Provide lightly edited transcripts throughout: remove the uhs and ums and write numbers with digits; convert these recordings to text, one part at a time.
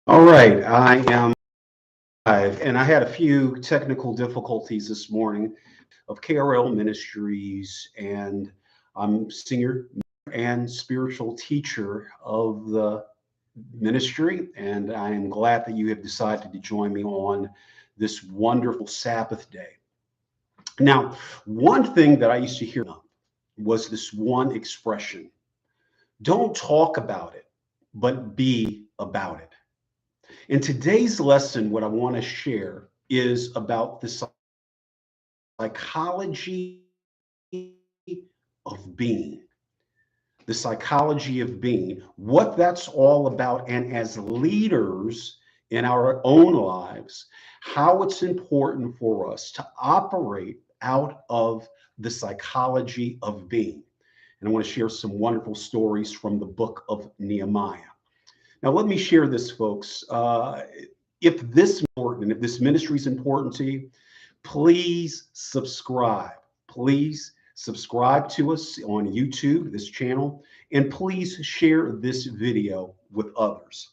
All right, I am live, and I had a few technical difficulties this morning of KRL Ministries, and I'm senior and spiritual teacher of the ministry, and I am glad that you have decided to join me on this wonderful Sabbath day. Now, one thing that I used to hear was this one expression: don't talk about it, but be about it. In today's lesson, what I want to share is about the psychology of being, the psychology of being, what that's all about, and as leaders in our own lives, how it's important for us to operate out of the psychology of being. And I want to share some wonderful stories from the book of Nehemiah. Now, let me share this, folks. If this is important, and if this ministry is important to you, please subscribe. Please subscribe to us on YouTube, this channel, and please share this video with others.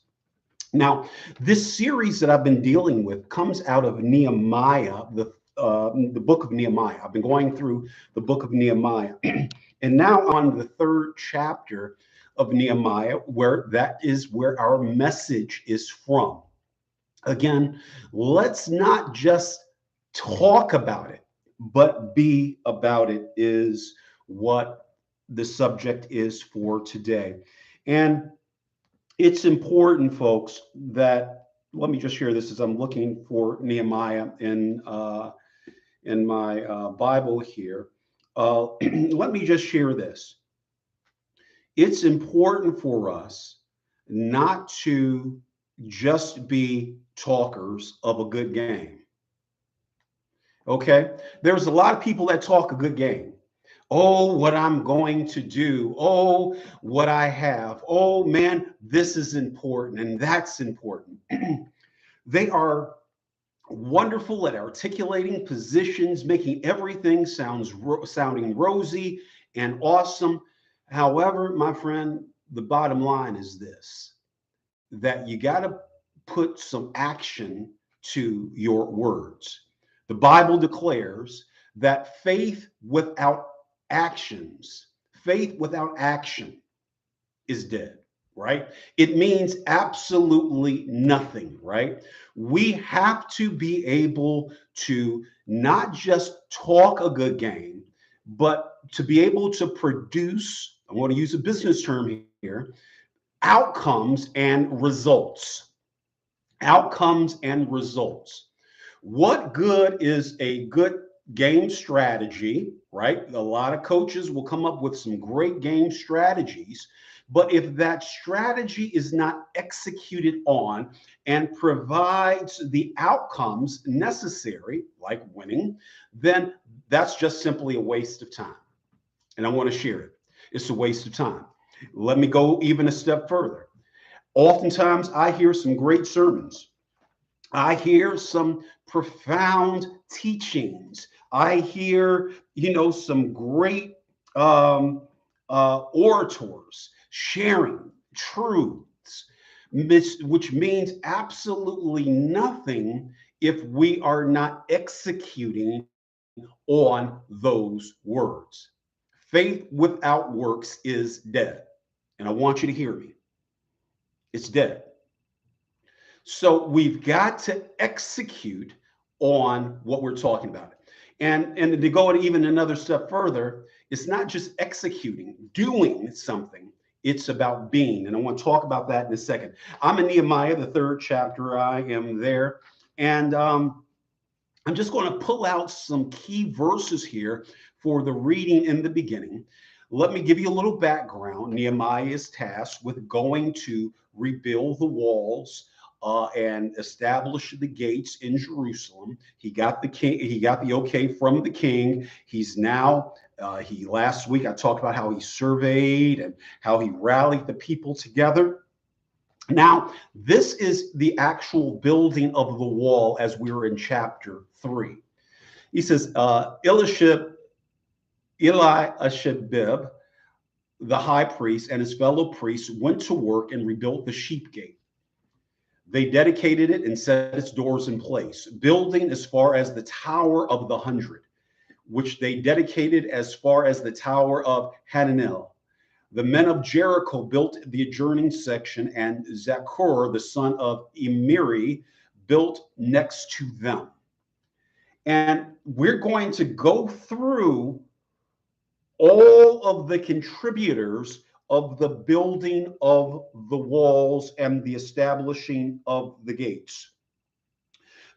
Now, this series that I've been dealing with comes out of Nehemiah, the book of Nehemiah. I've been going through the book of Nehemiah, and now on the third chapter of Nehemiah, where that is where our message is from. Again, let's not just talk about it, but be about it is what the subject is for today. And it's important, folks, that let me just share this as I'm looking for Nehemiah in my Bible here. Let me just share this. It's important for us not to just be talkers of a good game. Okay? There's a lot of people that talk a good game. Oh, what I'm going to do. Oh, what I have. Oh, man, this is important and that's important. They are wonderful at articulating positions, making everything sounding rosy and awesome. However, my friend, the bottom line is this: that you got to put some action to your words. The Bible declares that faith without action is dead, right? It means absolutely nothing, right? We have to be able to not just talk a good game, but to be able to produce, I want to use a business term here, outcomes and results. Outcomes and results. What good is a good game strategy, right? A lot of coaches will come up with some great game strategies, but if that strategy is not executed on and provides the outcomes necessary, like winning, then that's just simply a waste of time. And I want to share it. It's a waste of time. Let me go even a step further. Oftentimes, I hear some great sermons. I hear some profound teachings. I hear, some great orators sharing truths, which means absolutely nothing if we are not executing on those words. Faith without works is dead. And I want you to hear me. It's dead. So we've got to execute on what we're talking about. And to go even another step further, it's not just executing, doing something. It's about being. And I want to talk about that in a second. I'm in Nehemiah, the third chapter. I am there. And I'm just going to pull out some key verses here for the reading in the beginning. Let me give you a little background. Nehemiah is tasked with going to rebuild the walls and establish the gates in Jerusalem. He got the okay from the king. He's now last week I talked about how he surveyed and how he rallied the people together. Now, this is the actual building of the wall as we were in chapter 3. He says, Eliashib, the high priest, and his fellow priests went to work and rebuilt the sheep gate, They dedicated it and set its doors in place, building as far as the Tower of the Hundred, which they dedicated as far as the Tower of Hananel. The men of Jericho built the adjoining section, and Zakur, the son of Emiri, built next to them. And we're going to go through all of the contributors of the building of the walls and the establishing of the gates.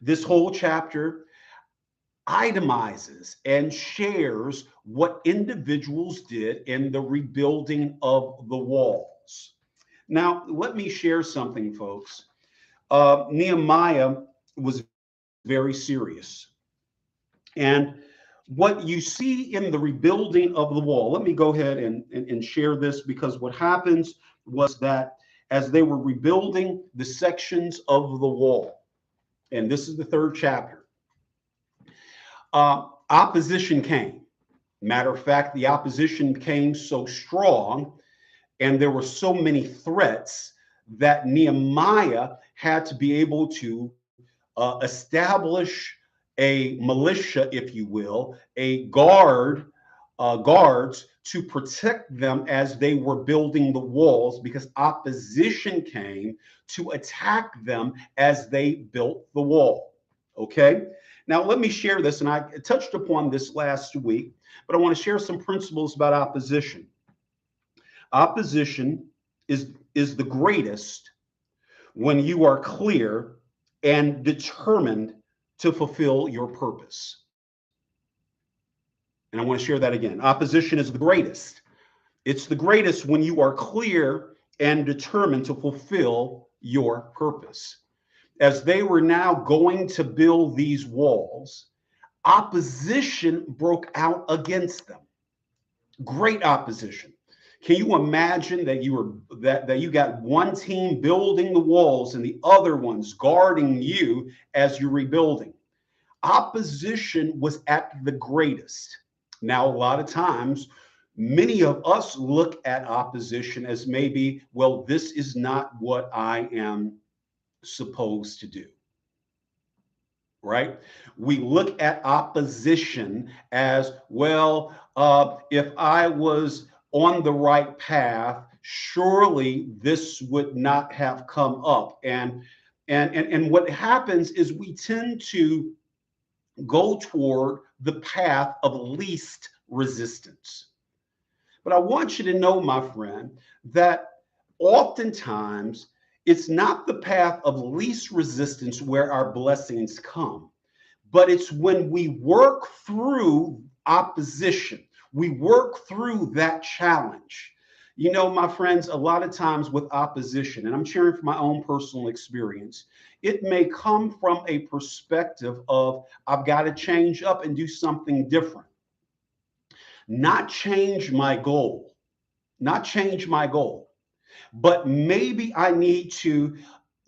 This whole chapter itemizes and shares what individuals did in the rebuilding of the walls. Now, let me share something, folks. Nehemiah was very serious. And what you see in the rebuilding of the wall, let me go ahead and share this, because what happens was that as they were rebuilding the sections of the wall, and this is the third chapter, opposition came. Matter of fact, the opposition came so strong and there were so many threats that Nehemiah had to be able to establish a militia, if you will, a guards to protect them as they were building the walls, because opposition came to attack them as they built the wall. Okay. Now, let me share this, and I touched upon this last week, but I want to share some principles about opposition. Opposition is the greatest when you are clear and determined to fulfill your purpose. And I want to share that again. Opposition is the greatest. It's the greatest when you are clear and determined to fulfill your purpose. As they were now going to build these walls, opposition broke out against them. Great opposition. Can you imagine that you got one team building the walls and the other ones guarding you as you're rebuilding? Opposition was at the greatest. Now, a lot of times, many of us look at opposition as maybe, well, this is not what I am supposed to do. Right? We look at opposition as, well, if I was on the right path, surely this would not have come up. And what happens is we tend to go toward the path of least resistance. But I want you to know, my friend, that oftentimes it's not the path of least resistance where our blessings come, but it's when we work through opposition, we work through that challenge. You know, my friends, a lot of times with opposition, and I'm sharing from my own personal experience, it may come from a perspective of, I've got to change up and do something different. Not change my goal, but maybe I need to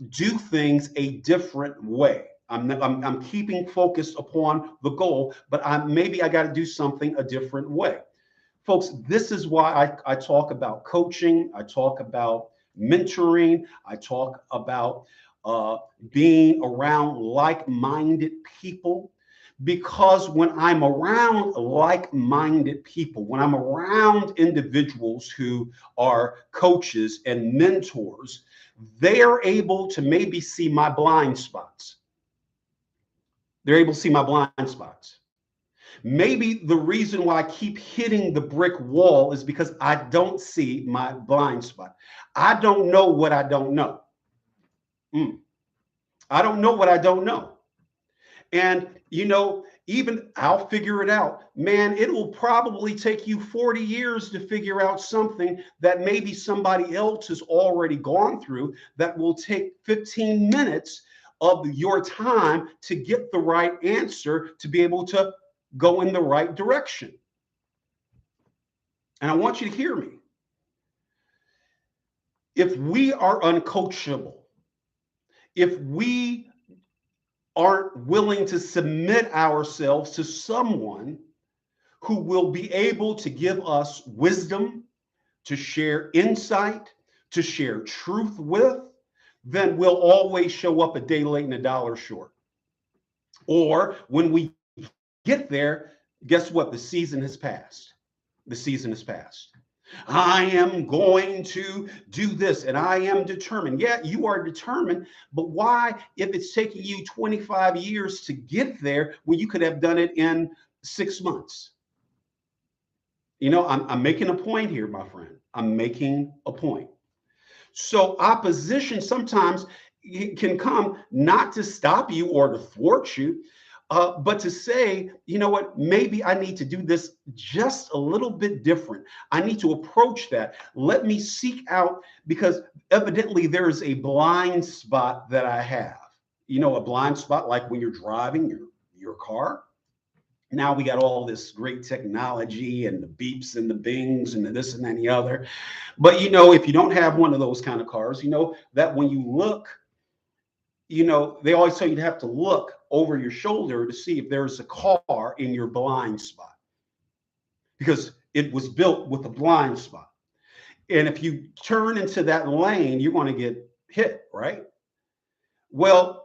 do things a different way. I'm keeping focused upon the goal, but maybe I got to do something a different way. Folks, this is why I talk about coaching. I talk about mentoring. I talk about being around like-minded people. Because when I'm around like-minded people, when I'm around individuals who are coaches and mentors, they are able to maybe see my blind spots. They're able to see my blind spots. Maybe the reason why I keep hitting the brick wall is because I don't see my blind spot. I don't know what I don't know. I don't know what I don't know. And, you know, even I'll figure it out. Man, it will probably take you 40 years to figure out something that maybe somebody else has already gone through, that will take 15 minutes of your time to get the right answer, to be able to go in the right direction. And I want you to hear me. If we are uncoachable, if we aren't willing to submit ourselves to someone who will be able to give us wisdom, to share insight, to share truth with, then we'll always show up a day late and a dollar short. Or when we get there, guess what? The season has passed. The season has passed. I am going to do this and I am determined. Yeah, you are determined, but why, if it's taking you 25 years to get there, when you could have done it in 6 months? You know, I'm making a point here, my friend. I'm making a point. So opposition sometimes can come not to stop you or to thwart you, but to say, you know what, maybe I need to do this just a little bit different. I need to approach that. Let me seek out, because evidently there is a blind spot that I have. You know, a blind spot like when you're driving your car. Now we got all this great technology and the beeps and the bings and the this and that and the other. But you know, if you don't have one of those kind of cars, you know that when you look, you know, they always tell you to have to look over your shoulder to see if there's a car in your blind spot, because it was built with a blind spot. And if you turn into that lane, you're going to get hit, right? Well,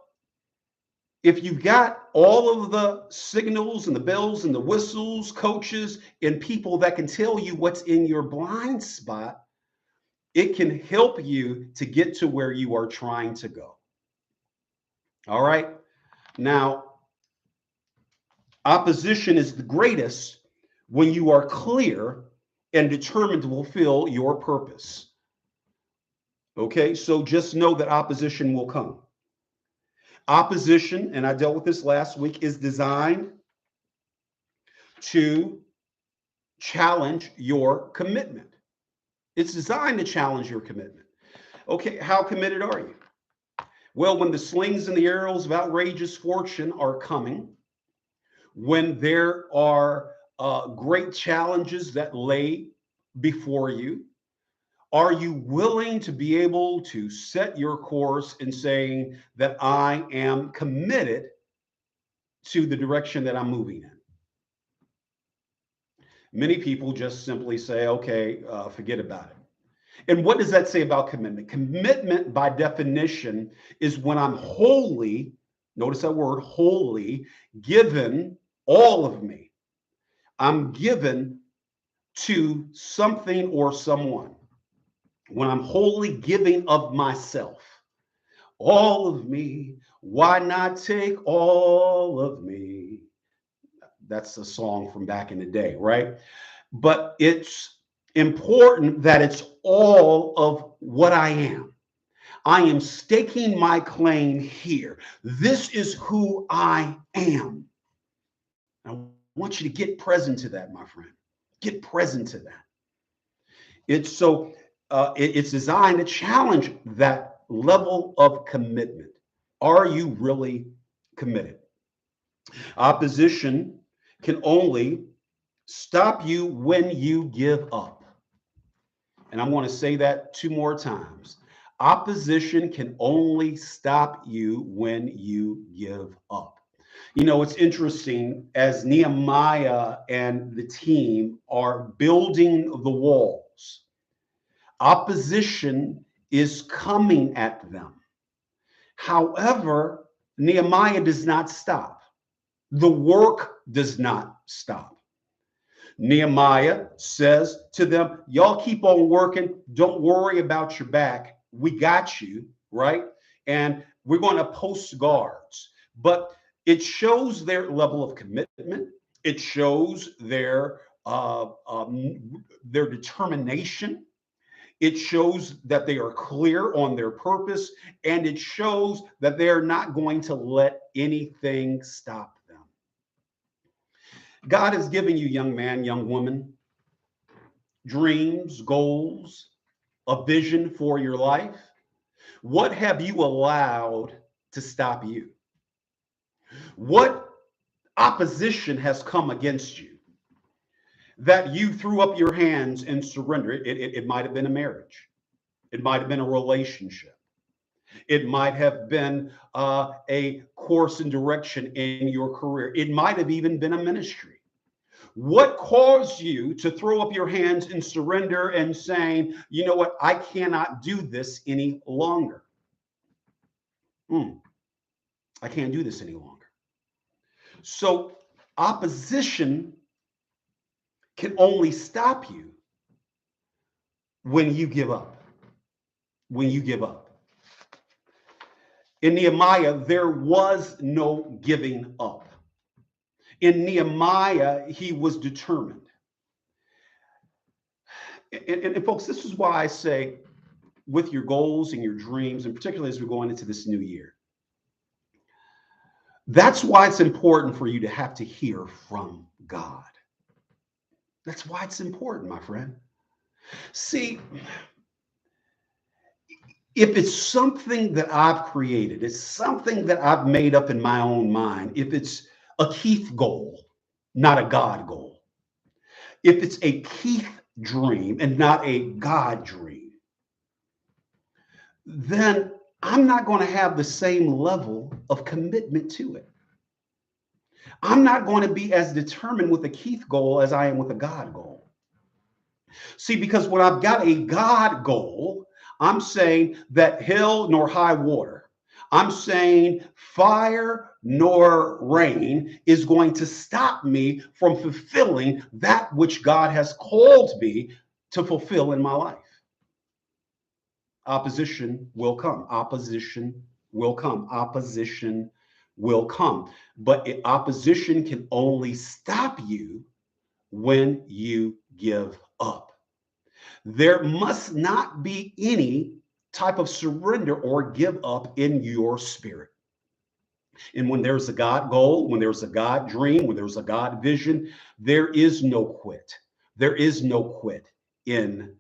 if you've got all of the signals and the bells and the whistles, coaches, and people that can tell you what's in your blind spot, it can help you to get to where you are trying to go. All right. Now, opposition is the greatest when you are clear and determined to fulfill your purpose. Okay. So just know that opposition will come. Opposition, and I dealt with this last week, is designed to challenge your commitment. It's designed to challenge your commitment. Okay, how committed are you? Well, when the slings and the arrows of outrageous fortune are coming, when there are great challenges that lay before you, are you willing to be able to set your course in saying that I am committed to the direction that I'm moving in? Many people just simply say, okay, forget about it. And what does that say about commitment? Commitment, by definition, is when I'm wholly, notice that word, wholly, given all of me. I'm given to something or someone. When I'm wholly giving of myself, all of me, why not take all of me? That's a song from back in the day, right? But it's important that it's all of what I am. I am staking my claim here. This is who I am. I want you to get present to that, my friend. Get present to that. It's designed to challenge that level of commitment. Are you really committed? Opposition can only stop you when you give up. And I want to say that 2 more times. Opposition can only stop you when you give up. You know, it's interesting, as Nehemiah and the team are building the walls, opposition is coming at them. However, Nehemiah does not stop. The work does not stop. Nehemiah says to them, y'all keep on working. Don't worry about your back. We got you, right? And we're going to post guards. But it shows their level of commitment. It shows their determination. It shows that they are clear on their purpose, and it shows that they're not going to let anything stop them. God has given you, young man, young woman, dreams, goals, a vision for your life. What have you allowed to stop you? What opposition has come against you that you threw up your hands and surrendered? It might have been a marriage. It might have been a relationship. It might have been a course and direction in your career. It might have even been a ministry. What caused you to throw up your hands and surrender and saying, you know what, I cannot do this any longer? I can't do this any longer. So opposition can only stop you when you give up. When you give up. In Nehemiah, there was no giving up. In Nehemiah, he was determined. And folks, this is why I say, with your goals and your dreams, and particularly as we're going into this new year, that's why it's important for you to have to hear from God. That's why it's important, my friend. See, if it's something that I've created, it's something that I've made up in my own mind, if it's a Keith goal, not a God goal, if it's a Keith dream and not a God dream, then I'm not going to have the same level of commitment to it. I'm not going to be as determined with a Keith goal as I am with a God goal. See, because when I've got a God goal, I'm saying that hell nor high water, I'm saying fire nor rain is going to stop me from fulfilling that which God has called me to fulfill in my life. Opposition will come. Opposition will come. Opposition will come. But opposition can only stop you when you give up. There must not be any type of surrender or give up in your spirit. And when there's a God goal, when there's a God dream, when there's a God vision, there is no quit. There is no quit in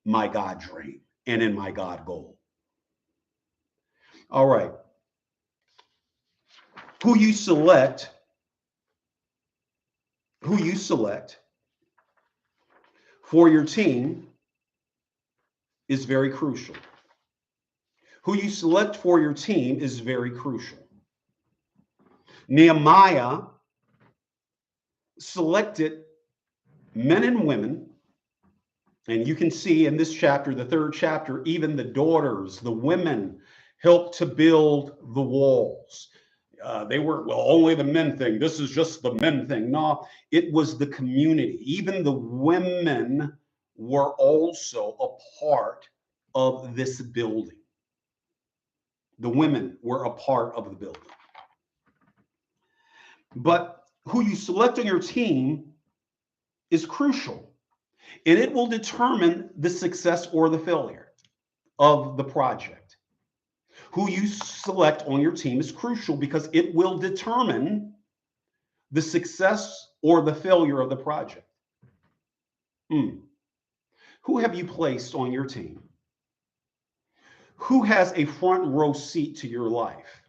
my God dream and in my God goal. All right. Who you select for your team is very crucial. Who you select for your team is very crucial. Nehemiah selected men and women, and you can see in this chapter, the third chapter, even the daughters, the women helped to build the walls. They were, well, only the men thing. This is just the men thing. No, it was the community. Even the women were also a part of this building. The women were a part of the building. But who you select on your team is crucial, and it will determine the success or the failure of the project. Who you select on your team is crucial because it will determine the success or the failure of the project. Who have you placed on your team? Who has a front row seat to your life?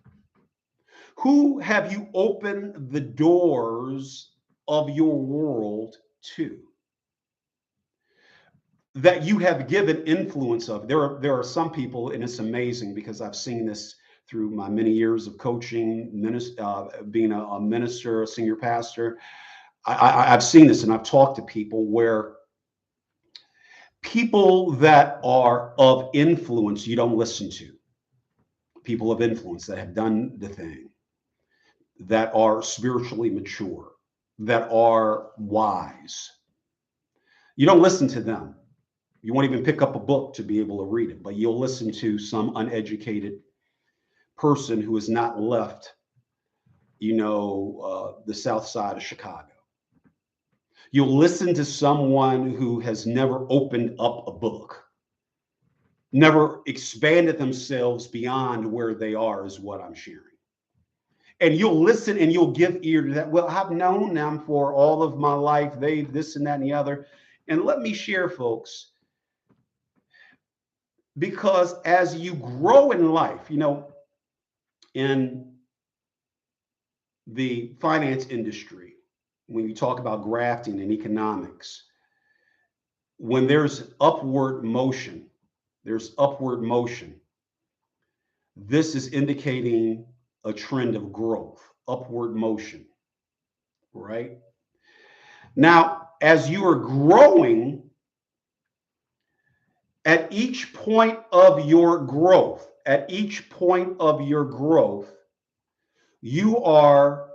Who have you opened the doors of your world to? That you have given influence of. There are some people, and it's amazing because I've seen this through my many years of coaching, being a minister, a senior pastor. I've seen this, and I've talked to people where people that are of influence you don't listen to. People of influence that have done the thing, that are spiritually mature, that are wise. You don't listen to them. You won't even pick up a book to be able to read it, but you'll listen to some uneducated person who has not left, the south side of Chicago. You'll listen to someone who has never opened up a book, never expanded themselves beyond where they are, is what I'm sharing. And you'll listen and you'll give ear to that. Well, I've known them for all of my life. They this and that and the other. And let me share, folks, because as you grow in life, in the finance industry, when you talk about grafting and economics, when there's upward motion, this is indicating a trend of growth, upward motion, right? Now, as you are growing, at each point of your growth, at each point of your growth, you are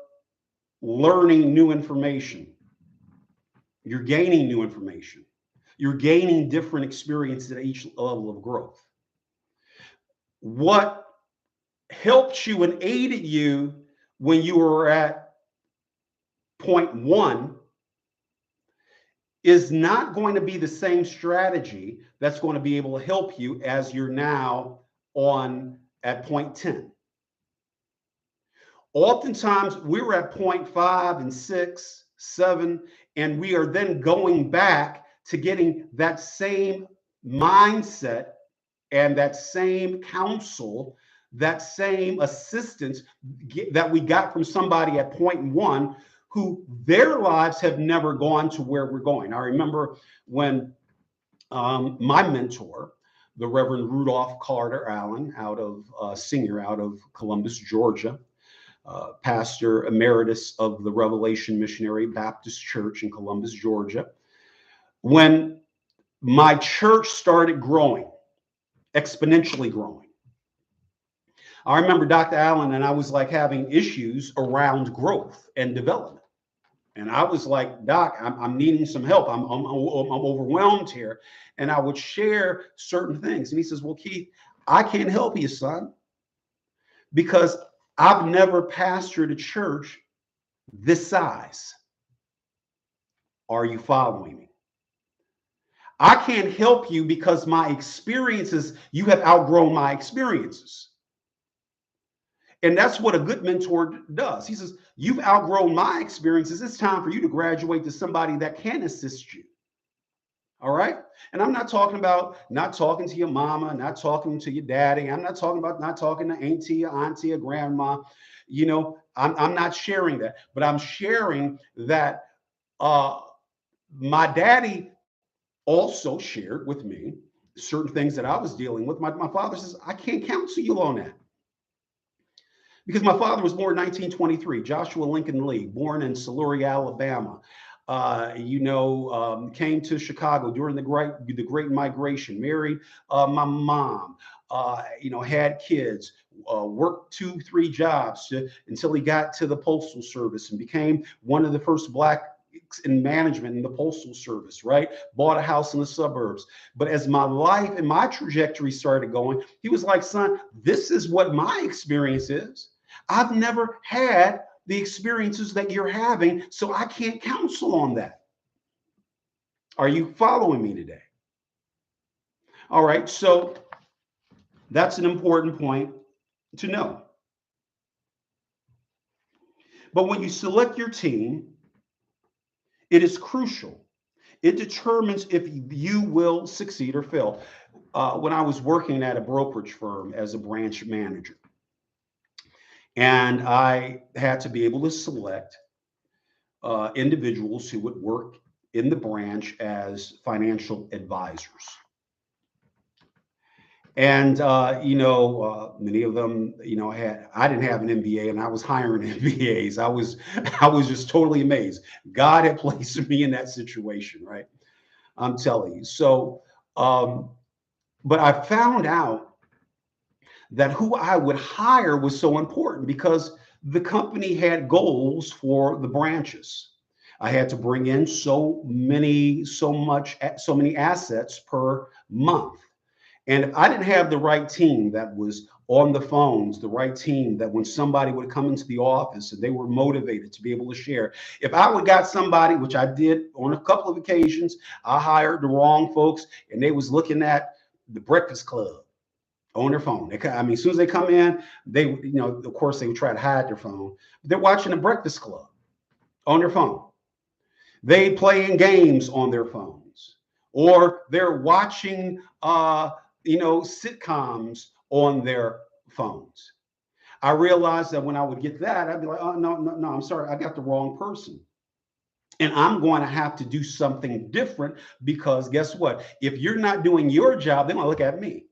learning new information. You're gaining new information. You're gaining different experiences at each level of growth. What helped you and aided you when you were at point one is not going to be the same strategy that's going to be able to help you as you're now on at point 10. Oftentimes we're at point 5 and 6, 7, and we are then going back to getting that same mindset and that same counsel, that same assistance that we got from somebody at point 1 who their lives have never gone to where we're going. I remember when my mentor, the Reverend Rudolph Carter Allen, senior out of Columbus, Georgia, pastor emeritus of the Revelation Missionary Baptist Church in Columbus, Georgia. When my church started growing, exponentially growing, I remember Dr. Allen and I was like having issues around growth and development. And I was like, Doc, I'm needing some help. I'm overwhelmed here. And I would share certain things. And he says, well, Keith, I can't help you, son, because I've never pastored a church this size. Are you following me? I can't help you because my experiences, you have outgrown my experiences. And that's what a good mentor does. He says, you've outgrown my experiences. It's time for you to graduate to somebody that can assist you. All right. And I'm not talking about not talking to your mama, not talking to your daddy. I'm not talking about not talking to auntie or grandma. You know, I'm not sharing that, but I'm sharing that my daddy also shared with me certain things that I was dealing with. My father says, I can't counsel you on that. Because my father was born in 1923, Joshua Lincoln Lee, born in Siluri, Alabama. Came to Chicago during the Great Migration, married my mom, had kids, worked 2-3 jobs until he got to the Postal Service and became one of the first Black in management in the Postal Service, right? Bought a house in the suburbs. But as my life and my trajectory started going, he was like, son, this is what my experience is. I've never had the experiences that you're having, so I can't counsel on that. Are you following me today? All right, so that's an important point to know. But when you select your team, it is crucial. It determines if you will succeed or fail. When I was working at a brokerage firm as a branch manager, and I had to be able to select individuals who would work in the branch as financial advisors. And, many of them, I didn't have an MBA and I was hiring MBAs. I was just totally amazed. God had placed me in that situation, right? I'm telling you. So, but I found out that who I would hire was so important because the company had goals for the branches. I had to bring in so many assets per month. And if I didn't have the right team that was on the phones, the right team that when somebody would come into the office and they were motivated to be able to share, if I would got somebody, which I did on a couple of occasions, I hired the wrong folks and they was looking at the Breakfast Club on their phone. As soon as they come in, they, of course, they would try to hide their phone. But they're watching the Breakfast Club on their phone. They playing games on their phones, or they're watching, sitcoms on their phones. I realized that when I would get that, I'd be like, oh, no, I'm sorry, I got the wrong person. And I'm going to have to do something different because guess what? If you're not doing your job, they're going to look at me.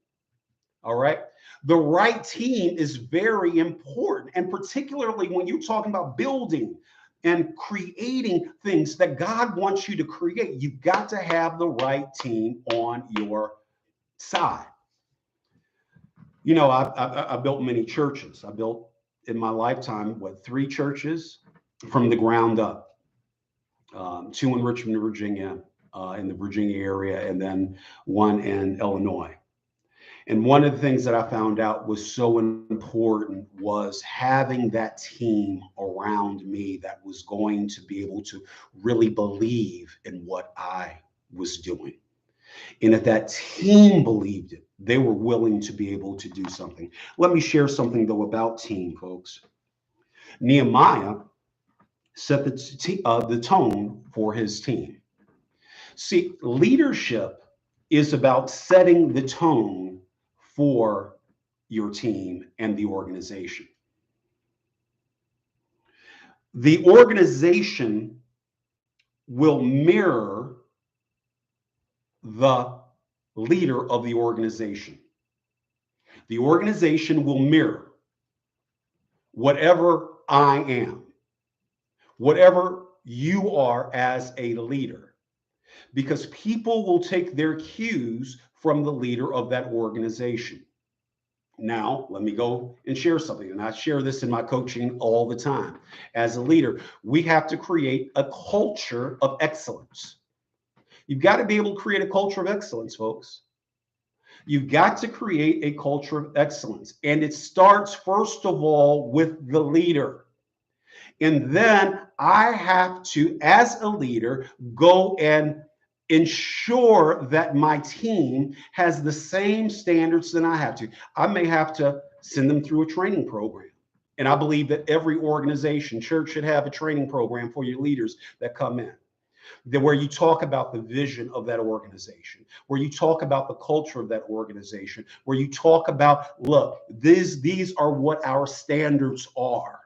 All right. The right team is very important. And particularly when you're talking about building and creating things that God wants you to create, you've got to have the right team on your side. You know, I built many churches. I built in my lifetime, what, 3 churches from the ground up. 2 in Richmond, Virginia, in the Virginia area, and then 1 in Illinois. And one of the things that I found out was so important was having that team around me that was going to be able to really believe in what I was doing. And if that team believed it, they were willing to be able to do something. Let me share something, though, about team, folks. Nehemiah set the tone for his team. See, leadership is about setting the tone for your team and the organization. The organization will mirror the leader of the organization. The organization will mirror whatever I am, whatever you are as a leader, because people will take their cues from the leader of that organization. Now, let me go and share something. And I share this in my coaching all the time. As a leader, we have to create a culture of excellence. You've got to be able to create a culture of excellence, folks. You've got to create a culture of excellence. And it starts, first of all, with the leader. And then I have to, as a leader, go and ensure that my team has the same standards that I have to. I may have to send them through a training program. And I believe that every organization, church, should have a training program for your leaders that come in, where you talk about the vision of that organization, where you talk about the culture of that organization, where you talk about, look, these are what our standards are.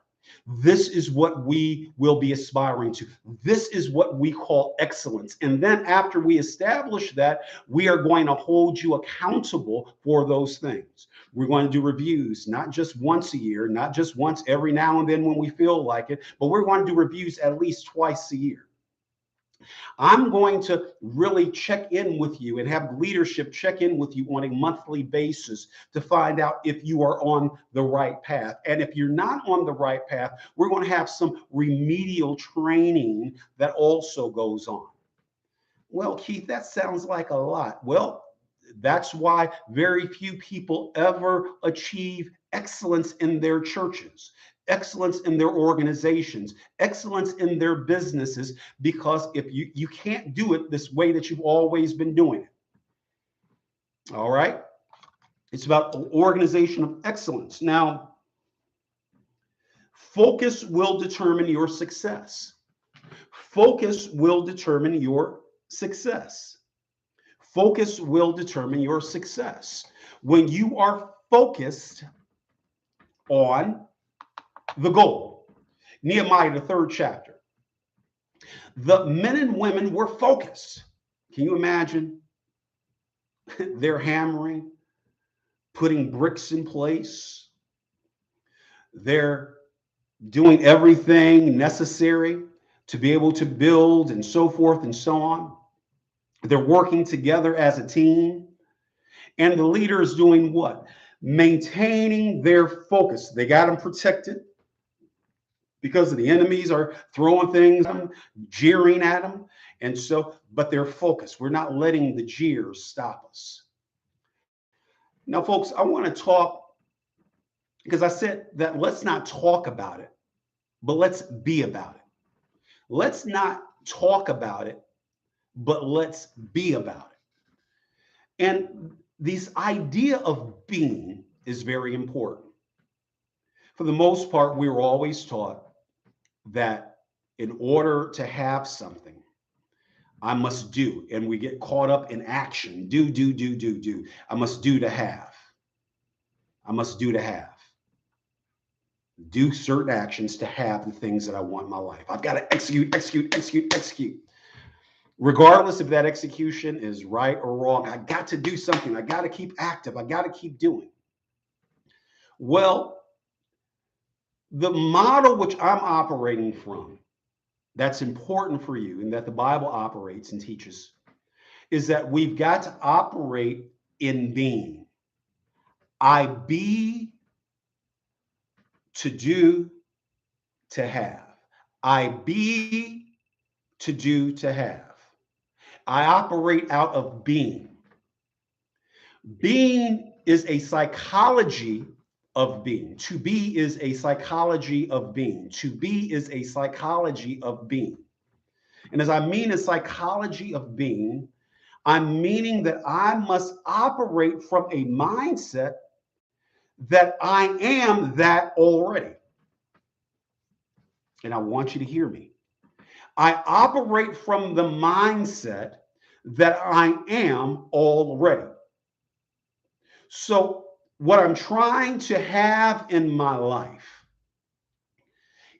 This is what we will be aspiring to. This is what we call excellence. And then after we establish that, we are going to hold you accountable for those things. We're going to do reviews, not just once a year, not just once every now and then when we feel like it, but we're going to do reviews at least twice a year. I'm going to really check in with you and have leadership check in with you on a monthly basis to find out if you are on the right path. And if you're not on the right path, we're going to have some remedial training that also goes on. Well, Keith, that sounds like a lot. Well, that's why very few people ever achieve excellence in their churches, excellence in their organizations, excellence in their businesses, because if you can't do it this way that you've always been doing it. All right. It's about organization of excellence. Now, focus will determine your success. Focus will determine your success. Focus will determine your success. When you are focused on the goal, Nehemiah, the 3rd chapter, the men and women were focused. Can you imagine? They're hammering, putting bricks in place. They're doing everything necessary to be able to build and so forth and so on. They're working together as a team. And the leader is doing what? Maintaining their focus. They got them protected because the enemies are throwing things, jeering at them. And so, but they're focused. We're not letting the jeers stop us. Now, folks, I want to talk, because I said that let's not talk about it, but let's be about it. Let's not talk about it, but let's be about it. And this idea of being is very important. For the most part, we were always taught that in order to have something, I must do. And we get caught up in action. Do. I must do to have. I must do to have. Do certain actions to have the things that I want in my life. I've got to execute. Regardless if that execution is right or wrong, I got to do something. I got to keep active. I got to keep doing. Well, the model which I'm operating from, that's important for you and that the Bible operates and teaches, is that we've got to operate in being. I be, to do, to have. I be, to do, to have. I operate out of being. Being is a psychology of being. To be is a psychology of being. To be is a psychology of being. And as I mean a psychology of being, I'm meaning that I must operate from a mindset that I am that already. And I want you to hear me. I operate from the mindset that I am already. So, what I'm trying to have in my life,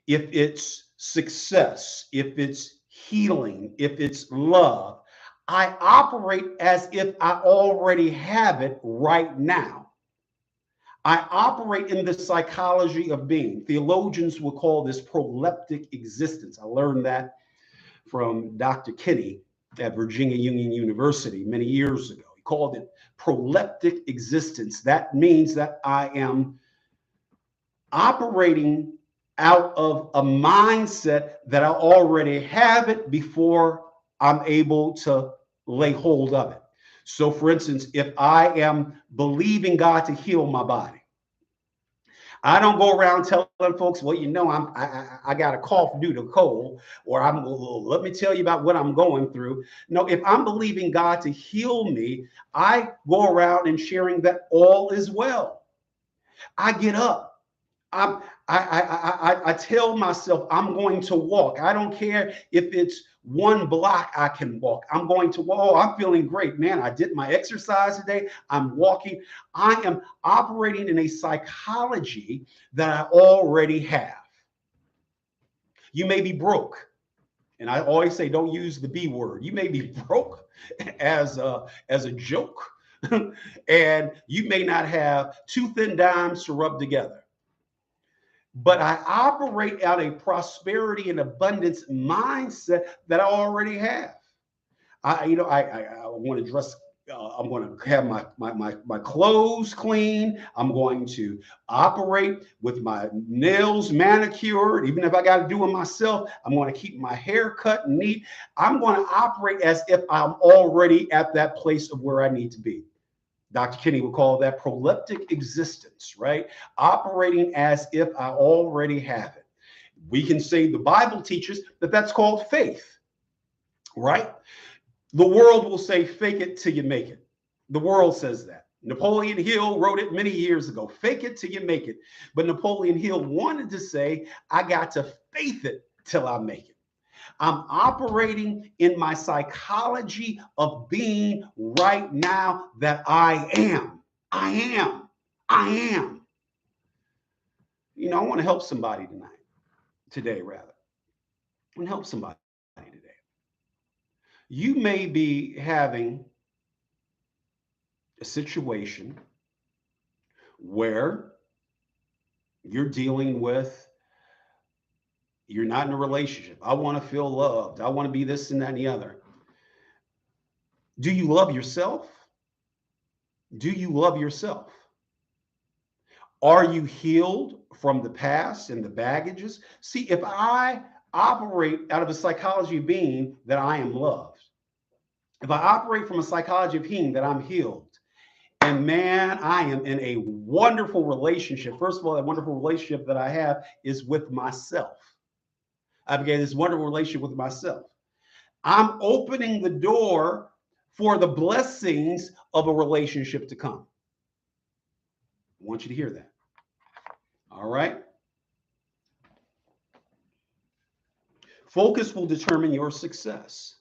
if it's success, if it's healing, if it's love, I operate as if I already have it right now. I operate in the psychology of being. Theologians will call this proleptic existence. I learned that from Dr. Kinney at Virginia Union University many years ago. He called it proleptic existence. That means that I am operating out of a mindset that I already have it before I'm able to lay hold of it. So, for instance, if I am believing God to heal my body, I don't go around telling folks, well, you know, I got a cough due to cold, or let me tell you about what I'm going through. No, if I'm believing God to heal me, I go around and sharing that all is well. I get up. I'm, I tell myself I'm going to walk. I don't care if it's 1 block I can walk. I'm going to walk. Oh, I'm feeling great, man. I did my exercise today. I'm walking. I am operating in a psychology that I already have. You may be broke. And I always say, don't use the B word. You may be broke as a joke. And you may not have 2 thin dimes to rub together. But I operate out a prosperity and abundance mindset that I already have. I want to dress. I'm going to have my clothes clean. I'm going to operate with my nails manicured. Even if I got to do it myself, I'm going to keep my hair cut neat. I'm going to operate as if I'm already at that place of where I need to be. Dr. Kinney would call that proleptic existence, right? Operating as if I already have it. We can say the Bible teaches that that's called faith, right? The world will say, fake it till you make it. The world says that. Napoleon Hill wrote it many years ago, fake it till you make it. But Napoleon Hill wanted to say, I got to faith it till I make it. I'm operating in my psychology of being right now that I am. I am. I am. You know, I want to help somebody today, rather. I want to help somebody today. You may be having a situation where you're dealing with, you're not in a relationship. I want to feel loved. I want to be this and that and the other. Do you love yourself? Do you love yourself? Are you healed from the past and the baggages? See, if I operate out of a psychology of being that I am loved, if I operate from a psychology of being that I'm healed, and man, I am in a wonderful relationship. First of all, that wonderful relationship that I have is with myself. I began this wonderful relationship with myself. I'm opening the door for the blessings of a relationship to come. I want you to hear that. All right. Focus will determine your success.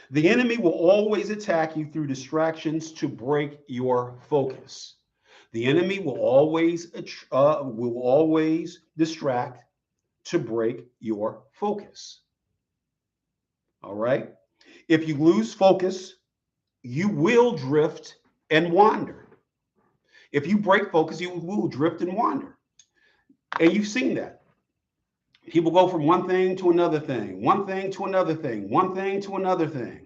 The enemy will always attack you through distractions to break your focus. The enemy will always distract to break your focus. All right. If you lose focus, you will drift and wander. If you break focus, you will drift and wander. And you've seen that. People go from one thing to another thing, one thing to another thing, one thing to another thing.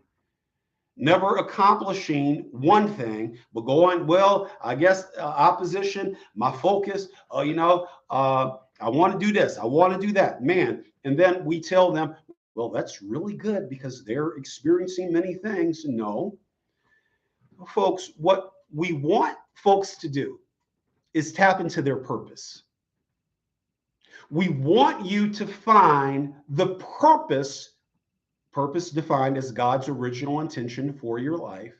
never accomplishing one thing, but going, well, I guess opposition, my focus, I want to do this, I want to do that, man. And then we tell them, well, that's really good because they're experiencing many things. No, folks, what we want folks to do is tap into their purpose. We want you to find the purpose defined as God's original intention for your life.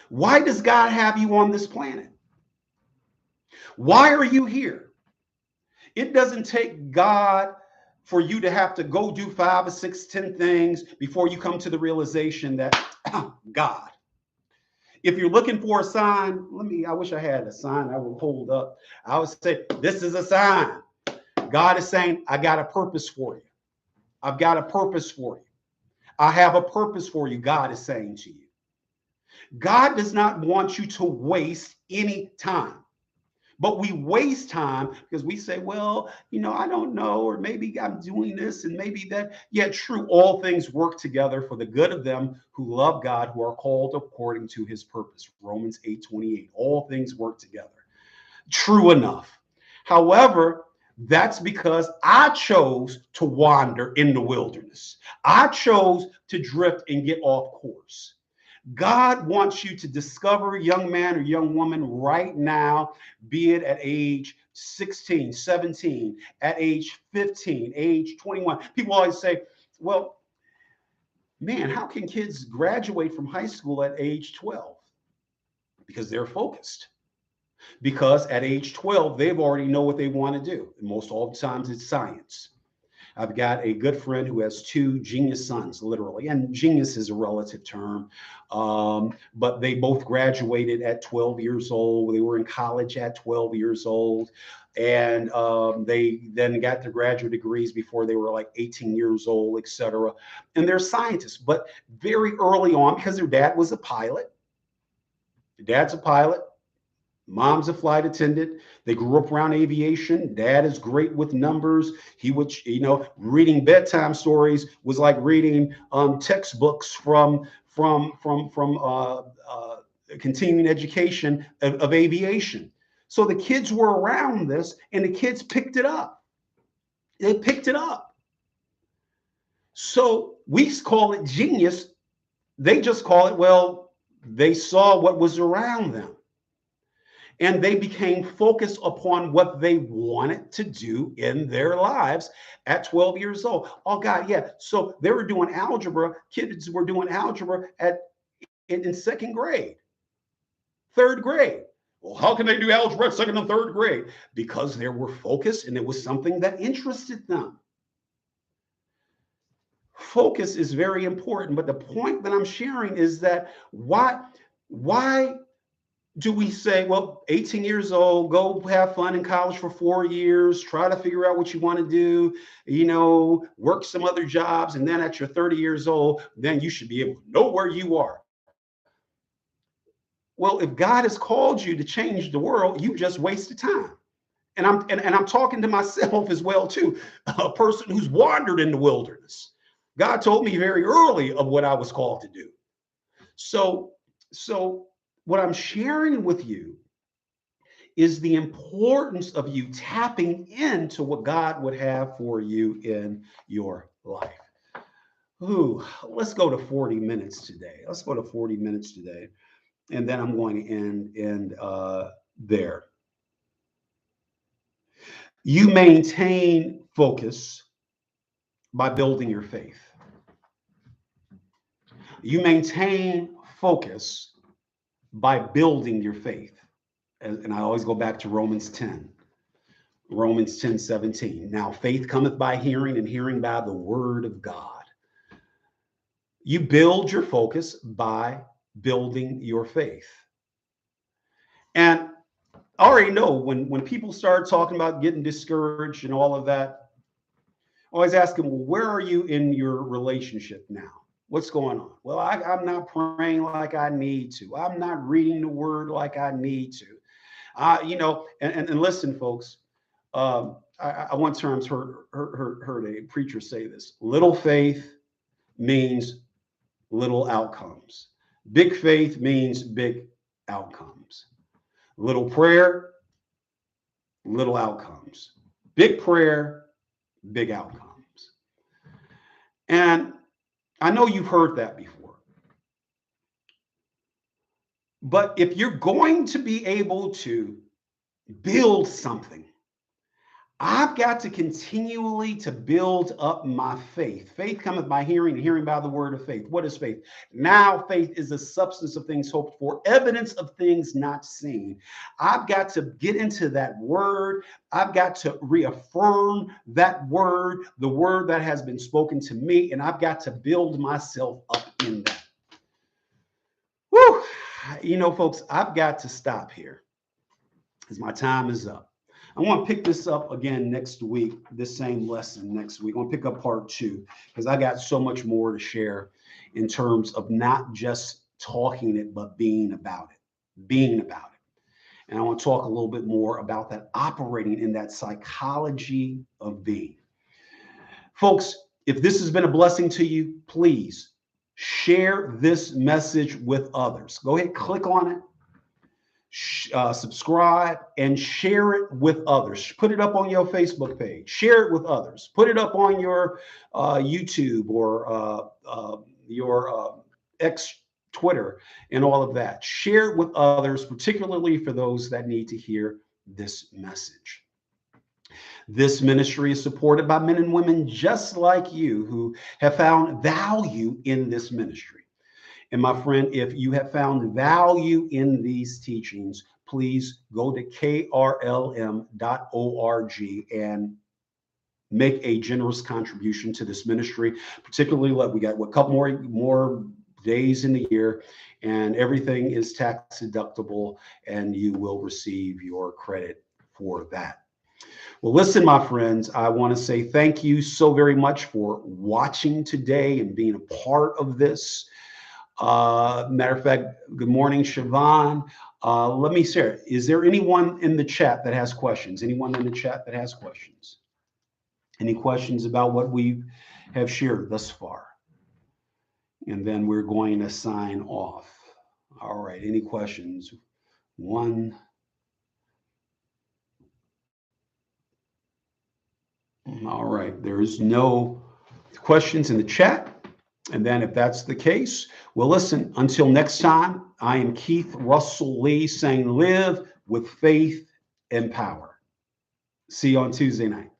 Why does God have you on this planet? Why are you here? It doesn't take God for you to have to go do 5 or 6, 10 things before you come to the realization that God. If you're looking for a sign, I wish I had a sign I would hold up. I would say, this is a sign. God is saying, I got a purpose for you. I've got a purpose for you. I have a purpose for you, God is saying to you. God does not want you to waste any time. But we waste time because we say, well, I don't know, or maybe I'm doing this and maybe that. Yeah, true. All things work together for the good of them who love God, who are called according to his purpose. Romans 8:28. All things work together. True enough. However, that's because I chose to wander in the wilderness. I chose to drift and get off course. God wants you to discover, young man or young woman, right now, be it at age 16, 17, at age 15, age 21. People always say, well, man, how can kids graduate from high school at age 12? Because they're focused. Because at age 12, they've already know what they want to do. And most all the times it's science. I've got a good friend who has 2 genius sons, literally, and genius is a relative term. But they both graduated at 12 years old. They were in college at 12 years old. And they then got their graduate degrees before they were like 18 years old, et cetera. And they're scientists, but very early on, because their dad was a pilot. Their dad's a pilot. Mom's a flight attendant. They grew up around aviation. Dad is great with numbers. He would, reading bedtime stories was like reading textbooks from continuing education of aviation. So the kids were around this, and the kids picked it up. They picked it up. So we call it genius. They just call it, well, they saw what was around them. And they became focused upon what they wanted to do in their lives at 12 years old. Oh, God, yeah. So they were doing algebra. Kids were doing algebra in second grade, third grade. Well, how can they do algebra at second and third grade? Because they were focused and it was something that interested them. Focus is very important. But the point that I'm sharing is that why do we say, well, 18 years old, go have fun in college for 4 years, try to figure out what you want to do, work some other jobs, and then at your 30 years old, then you should be able to know where you are. Well, if God has called you to change the world, you just wasted time. And I'm talking to myself as well, too, a person who's wandered in the wilderness. God told me very early of what I was called to do. So what I'm sharing with you is the importance of you tapping into what God would have for you in your life. Ooh, let's go to 40 minutes today. Let's go to 40 minutes today. And then I'm going to end there. You maintain focus by building your faith. You maintain focus by building your faith. And I always go back to Romans 10. Romans 10:17. Now faith cometh by hearing, and hearing by the word of God. You build your focus by building your faith. And I already know when people start talking about getting discouraged and all of that, I always ask them, well, where are you in your relationship now? What's going on? Well, I'm not praying like I need to. I'm not reading the word like I need to. And listen, folks, I once heard a preacher say this: little faith means little outcomes. Big faith means big outcomes. Little prayer, little outcomes. Big prayer, big outcomes. And I know you've heard that before. But if you're going to be able to build something, I've got to continually to build up my faith. Faith cometh by hearing, and hearing by the word of faith. What is faith? Now faith is the substance of things hoped for, evidence of things not seen. I've got to get into that word. I've got to reaffirm that word, the word that has been spoken to me, and I've got to build myself up in that. Whew. You know, folks, I've got to stop here because my time is up. I want to pick this up again next week, this same lesson next week. I want to pick up part 2 because I got so much more to share in terms of not just talking it, but being about it, being about it. And I want to talk a little bit more about that, operating in that psychology of being. Folks, if this has been a blessing to you, please share this message with others. Go ahead, click on it. Subscribe and share it with others. Put it up on your Facebook page. Share it with others. Put it up on your YouTube or your X Twitter and all of that. Share it with others, particularly for those that need to hear this message. This ministry is supported by men and women just like you who have found value in this ministry. And my friend, if you have found value in these teachings, please go to krlm.org and make a generous contribution to this ministry. Particularly, we got a couple more days in the year, and everything is tax deductible, and you will receive your credit for that. Well, listen, my friends, I want to say thank you so very much for watching today and being a part of this. Matter of fact, good morning, Siobhan. Let me share. Is there anyone in the chat that has questions? Anyone in the chat that has questions? Any questions about what we have shared thus far? And then we're going to sign off. All right. Any questions? One. All right. There's no questions in the chat. And then if that's the case, well, listen, until next time, I am Keith Russell Lede saying live with faith and power. See you on Tuesday night.